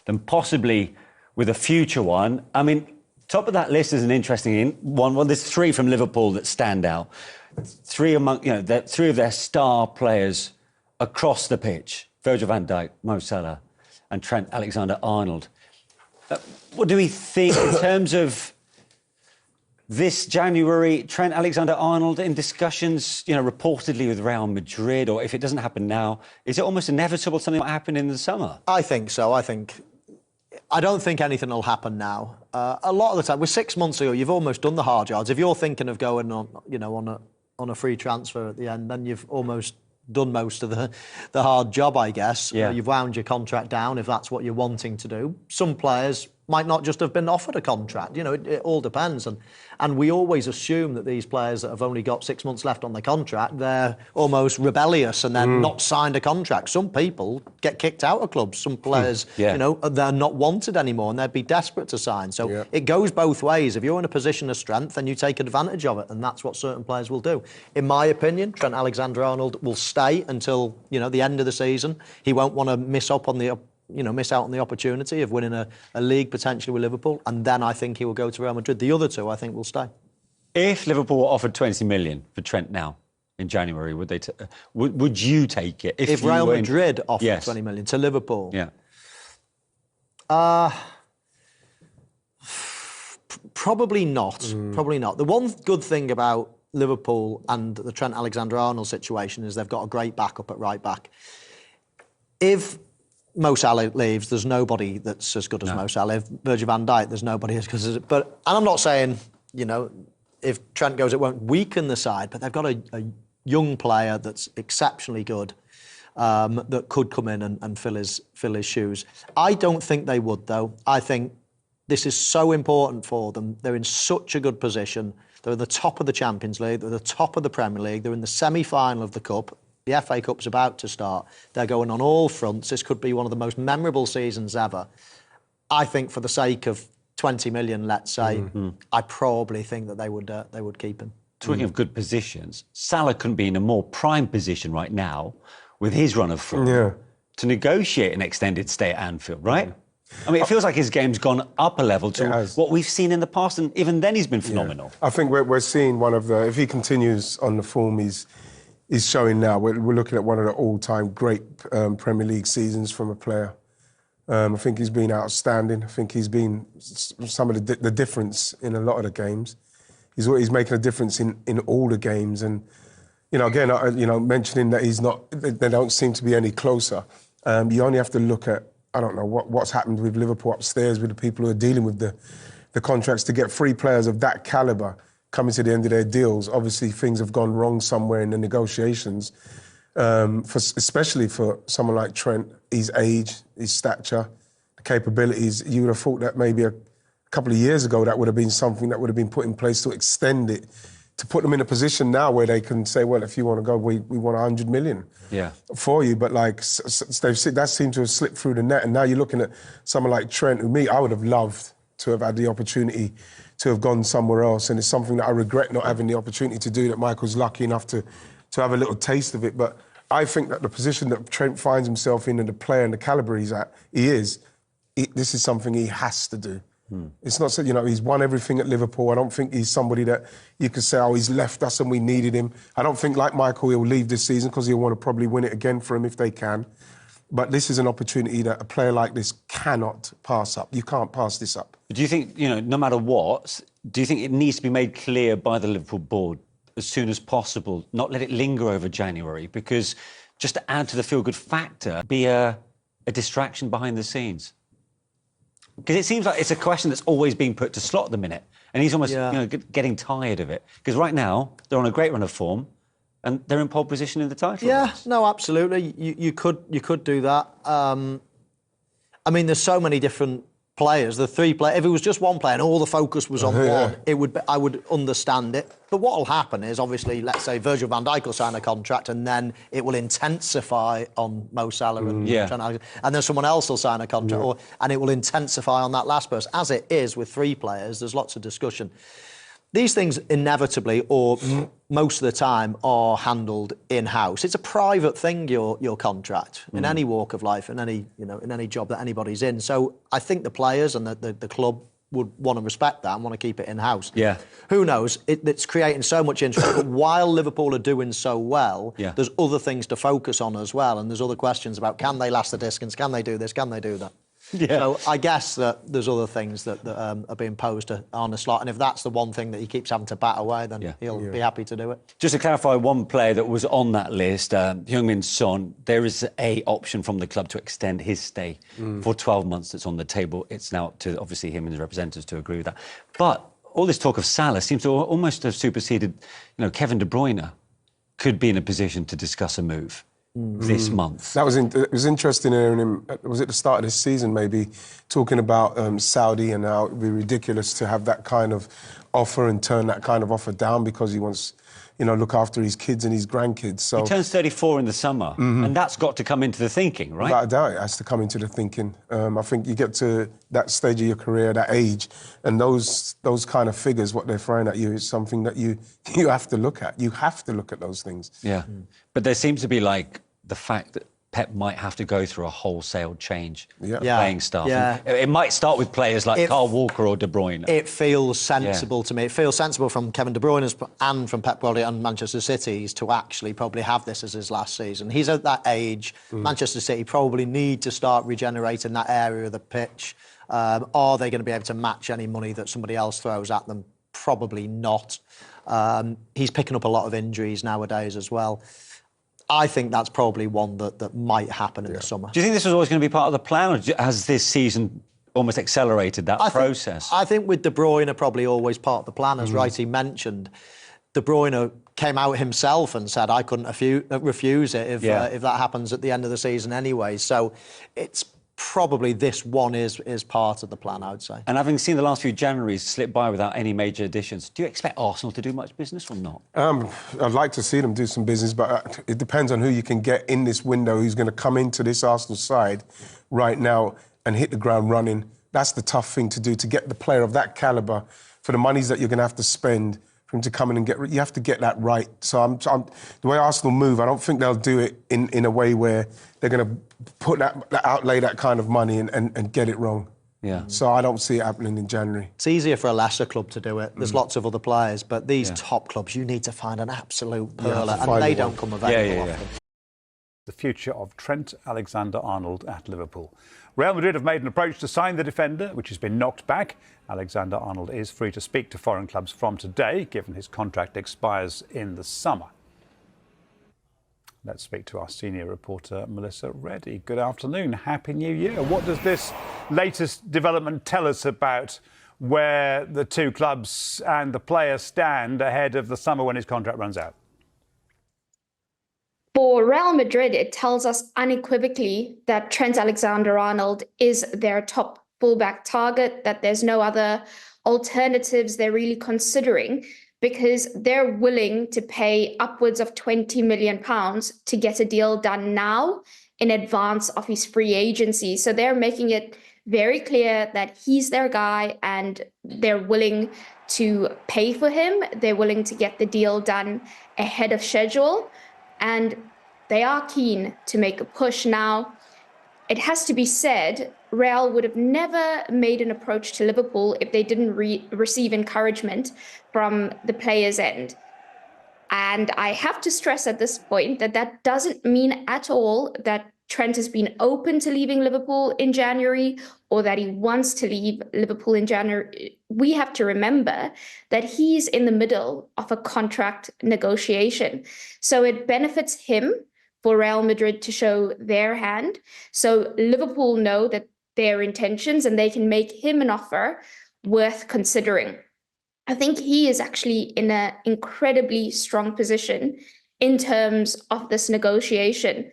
than possibly with a future one. I mean, top of that list is an interesting one. Well, there's 3 from Liverpool that stand out. 3 among, three of their star players across the pitch: Virgil van Dijk, Mo Salah, and Trent Alexander-Arnold. What do we think in terms of this January? Trent Alexander-Arnold in discussions, reportedly with Real Madrid, or if it doesn't happen now, is it almost inevitable something might happen in the summer? I think so. I don't think anything will happen now. A lot of the time, 6 months ago, you've almost done the hard yards. If you're thinking of going on a free transfer at the end, then you've almost done most of the hard job, I guess. Yeah. You've wound your contract down if that's what you're wanting to do. Some players might not just have been offered a contract. It all depends. And we always assume that these players that have only got 6 months left on their contract, they're almost rebellious and they're not signed a contract. Some people get kicked out of clubs. Some players, they're not wanted anymore and they'd be desperate to sign. So it goes both ways. If you're in a position of strength, then you take advantage of it. And that's what certain players will do. In my opinion, Trent Alexander-Arnold will stay until, the end of the season. He won't want to miss out on the opportunity of winning a league potentially with Liverpool, and then I think he will go to Real Madrid. The other 2, I think, will stay. If Liverpool were offered 20 million for Trent now in January, would they? Would you take it? If Real Madrid offered 20 million to Liverpool, probably not. Probably not. The one good thing about Liverpool and the Trent Alexander-Arnold situation is they've got a great backup at right back. If Mo Salah leaves, there's nobody that's as good as Mo Salah. If Virgil van Dijk, there's nobody as good as... And I'm not saying, if Trent goes, it won't weaken the side, but they've got a young player that's exceptionally good that could come in and fill his shoes. I don't think they would, though. I think this is so important for them. They're in such a good position. They're at the top of the Champions League. They're at the top of the Premier League. They're in the semi-final of the Cup. The FA Cup's about to start. They're going on all fronts. This could be one of the most memorable seasons ever. I think for the sake of 20 million, let's say, I probably think that they would keep him. Talking of good positions, Salah couldn't be in a more prime position right now with his run of form to negotiate an extended stay at Anfield, right? I mean, it feels like his game's gone up a level to what we've seen in the past, and even then he's been phenomenal. I think we're seeing one of the... If he continues on the form he's showing now, we're looking at one of the all-time great Premier League seasons from a player. I think he's been outstanding. I think he's been some of the difference in a lot of the games. He's making a difference in all the games. And, again, mentioning that he's not... They don't seem to be any closer. You only have to look at, I don't know, what's happened with Liverpool upstairs with the people who are dealing with the contracts to get 3 players of that calibre coming to the end of their deals. Obviously, things have gone wrong somewhere in the negotiations, especially for someone like Trent, his age, his stature, the capabilities. You would have thought that maybe a couple of years ago that would have been something that would have been put in place to extend it, to put them in a position now where they can say, well, if you want to go, we want 100 million for you. But that seemed to have slipped through the net. And now you're looking at someone like Trent, who I would have loved to have had the opportunity to have gone somewhere else, and it's something that I regret not having the opportunity to do, that Michael's lucky enough to have a little taste of it. But I think that the position that Trent finds himself in and the player and the calibre this is something he has to do. It's not so, he's won everything at Liverpool. I don't think he's somebody that you could say, he's left us and we needed him. I don't think, like Michael, he'll leave this season because he'll want to probably win it again for him if they can. But this is an opportunity that a player like this cannot pass up. You can't pass this up. Do you think, no matter what, do you think it needs to be made clear by the Liverpool board as soon as possible, not let it linger over January, because just to add to the feel-good factor, be a distraction behind the scenes? Because it seems like it's a question that's always being put to Slot at the minute, and he's almost getting tired of it. Because right now, they're on a great run of form, and they're in pole position in the title race. No, absolutely. You could do that. I mean, there's so many different players. The 3 players. If it was just one player and all the focus was on one, I would understand it. But what will happen is, obviously, let's say Virgil van Dijk will sign a contract, and then it will intensify on Mo Salah and Trent Alexander, and then someone else will sign a contract, and it will intensify on that last person. As it is with 3 players, there's lots of discussion. these things inevitably, or most of the time, are handled in-house. It's a private thing, your contract, in any walk of life, in any job that anybody's in. So I think the players and the club would want to respect that and want to keep it in-house. Yeah. Who knows? It's creating so much interest. But while Liverpool are doing so well, there's other things to focus on as well. And there's other questions about, can they last the distance? Can they do this? Can they do that? Yeah. So I guess that there's other things that are being posed on the slot. And if that's the one thing that he keeps having to bat away, then he'll be happy to do it. Just to clarify, one player that was on that list, Heung-min Son, there is a option from the club to extend his stay for 12 months. That's on the table. It's now up to, obviously, him and his representatives to agree with that. But all this talk of Salah seems to almost have superseded, Kevin De Bruyne could be in a position to discuss a move this month. That was it was interesting hearing him. Was it the start of this season? Maybe talking about Saudi and how it would be ridiculous to have that kind of offer and turn that kind of offer down because he wants, look after his kids and his grandkids. So he turns 34 in the summer, and that's got to come into the thinking, right? Without a doubt, it has to come into the thinking. I think you get to that stage of your career, that age, and those kind of figures, what they're throwing at you, is something that you have to look at. You have to look at those things. Yeah. But there seems to be the fact that Pep might have to go through a wholesale change of playing staff. Yeah. It might start with players like Kyle Walker or De Bruyne. It feels sensible to me. It feels sensible from Kevin De Bruyne's and from Pep Guardiola and Manchester City's to actually probably have this as his last season. He's at that age. Manchester City probably need to start regenerating that area of the pitch. Are they going to be able to match any money that somebody else throws at them? Probably not. He's picking up a lot of injuries nowadays as well. I think that's probably one that might happen in the summer. Do you think this was always going to be part of the plan, or has this season almost accelerated that process? I think with De Bruyne probably always part of the plan, as Wrighty mentioned. De Bruyne came out himself and said, I couldn't refuse it if that happens at the end of the season anyway. So it's probably this one is part of the plan, I would say. And having seen the last few Januaries slip by without any major additions, do you expect Arsenal to do much business or not? I'd like to see them do some business, but it depends on who you can get in this window, who's going to come into this Arsenal side right now and hit the ground running. That's the tough thing to do, to get the player of that calibre for the monies that you're going to have to spend for him to come in and you have to get that right. So the way Arsenal move, I don't think they'll do it in a way where they're going to outlay that kind of money and get it wrong. Yeah. So I don't see it happening in January. It's easier for a lesser club to do it. There's lots of other players, but these top clubs, you need to find an absolute pearler, and they don't come available often. The future of Trent Alexander-Arnold at Liverpool. Real Madrid have made an approach to sign the defender, which has been knocked back. Alexander-Arnold is free to speak to foreign clubs from today, given his contract expires in the summer. Let's speak to our senior reporter, Melissa Reddy. Good afternoon. Happy New Year. What does this latest development tell us about where the two clubs and the player stand ahead of the summer when his contract runs out? For Real Madrid, it tells us unequivocally that Trent Alexander-Arnold is their top fullback target, that there's no other alternatives they're really considering, because they're willing to pay upwards of £20 million to get a deal done now in advance of his free agency. So they're making it very clear that he's their guy and they're willing to pay for him. They're willing to get the deal done ahead of schedule. And they are keen to make a push now. It has to be said, Real would have never made an approach to Liverpool if they didn't receive encouragement from the players' end. And I have to stress at this point that doesn't mean at all that Trent has been open to leaving Liverpool in January or that he wants to leave Liverpool in January. We have to remember that he's in the middle of a contract negotiation. So it benefits him for Real Madrid to show their hand. So Liverpool know that their intentions and they can make him an offer worth considering. I think he is actually in an incredibly strong position in terms of this negotiation.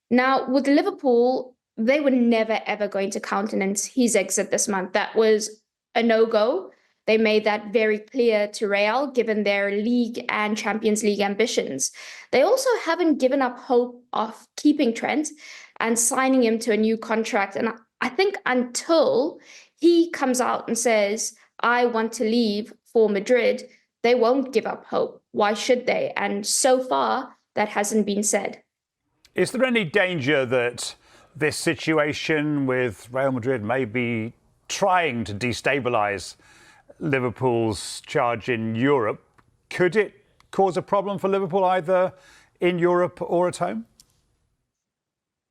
Now, with Liverpool, they were never, ever going to countenance his exit this month. That was a no-go. They made that very clear to Real, given their league and Champions League ambitions. They also haven't given up hope of keeping Trent and signing him to a new contract. And I think until he comes out and says, I want to leave for Madrid, they won't give up hope. Why should they? And so far, that hasn't been said. Is there any danger that this situation with Real Madrid may be trying to destabilise Liverpool's charge in Europe? Could it cause a problem for Liverpool either in Europe or at home?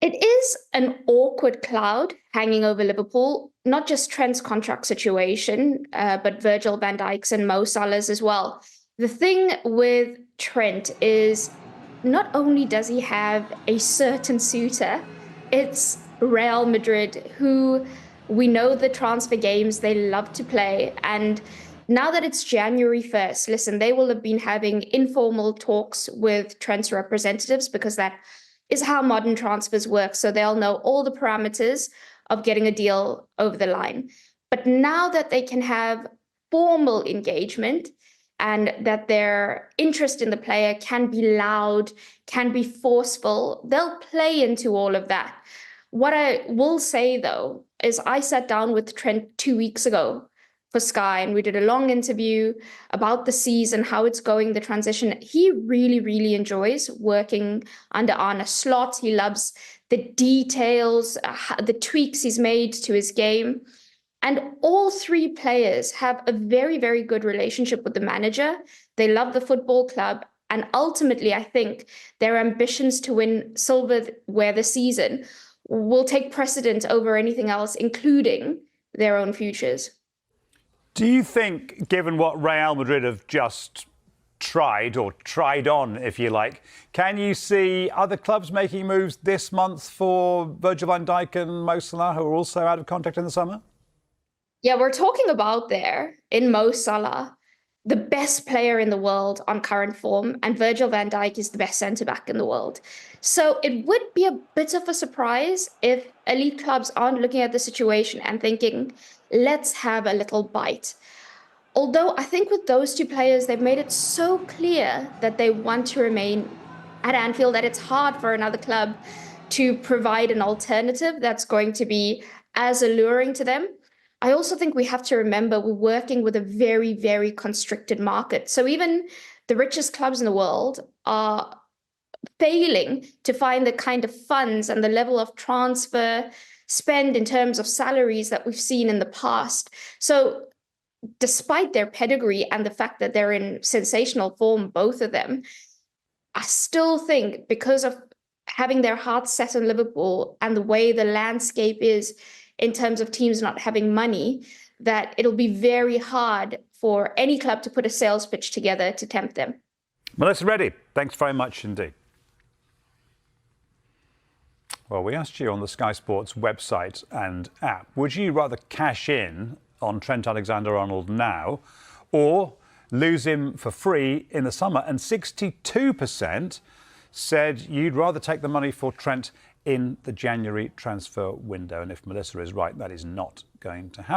It is an awkward cloud hanging over Liverpool, not just Trent's contract situation, but Virgil van Dijk's and Mo Salah's as well. The thing with Trent is not only does he have a certain suitor, it's Real Madrid, who we know the transfer games they love to play. And now that it's January 1st, listen, they will have been having informal talks with Trent's representatives because that is how modern transfers work. So they'll know all the parameters of getting a deal over the line. But now that they can have formal engagement and that their interest in the player can be loud, can be forceful, they'll play into all of that. What I will say, though, is I sat down with Trent 2 weeks ago for Sky, and we did a long interview about the season, how it's going, the transition. He really, really enjoys working under Arne Slot. He loves the details, the tweaks he's made to his game. And all three players have a very, very good relationship with the manager. They love the football club. And ultimately, I think their ambitions to win silverware this season will take precedent over anything else, including their own futures. Do you think, given what Real Madrid have just tried on, if you like, can you see other clubs making moves this month for Virgil van Dijk and Mo Salah, who are also out of contract in the summer? Yeah, we're talking about there in Mo Salah, the best player in the world on current form, and Virgil van Dijk is the best centre-back in the world. So it would be a bit of a surprise if elite clubs aren't looking at the situation and thinking, let's have a little bite. Although I think with those two players, they've made it so clear that they want to remain at Anfield that it's hard for another club to provide an alternative that's going to be as alluring to them. I also think we have to remember we're working with a very, very constricted market. So even the richest clubs in the world are failing to find the kind of funds and the level of transfer spend in terms of salaries that we've seen in the past. So despite their pedigree and the fact that they're in sensational form, both of them, I still think because of having their hearts set on Liverpool and the way the landscape is in terms of teams not having money, that it'll be very hard for any club to put a sales pitch together to tempt them. Melissa, Reddy, thanks very much indeed. Well, we asked you on the Sky Sports website and app, would you rather cash in on Trent Alexander-Arnold now or lose him for free in the summer? And 62% said you'd rather take the money for Trent in the January transfer window. And if Melissa is right, that is not going to happen.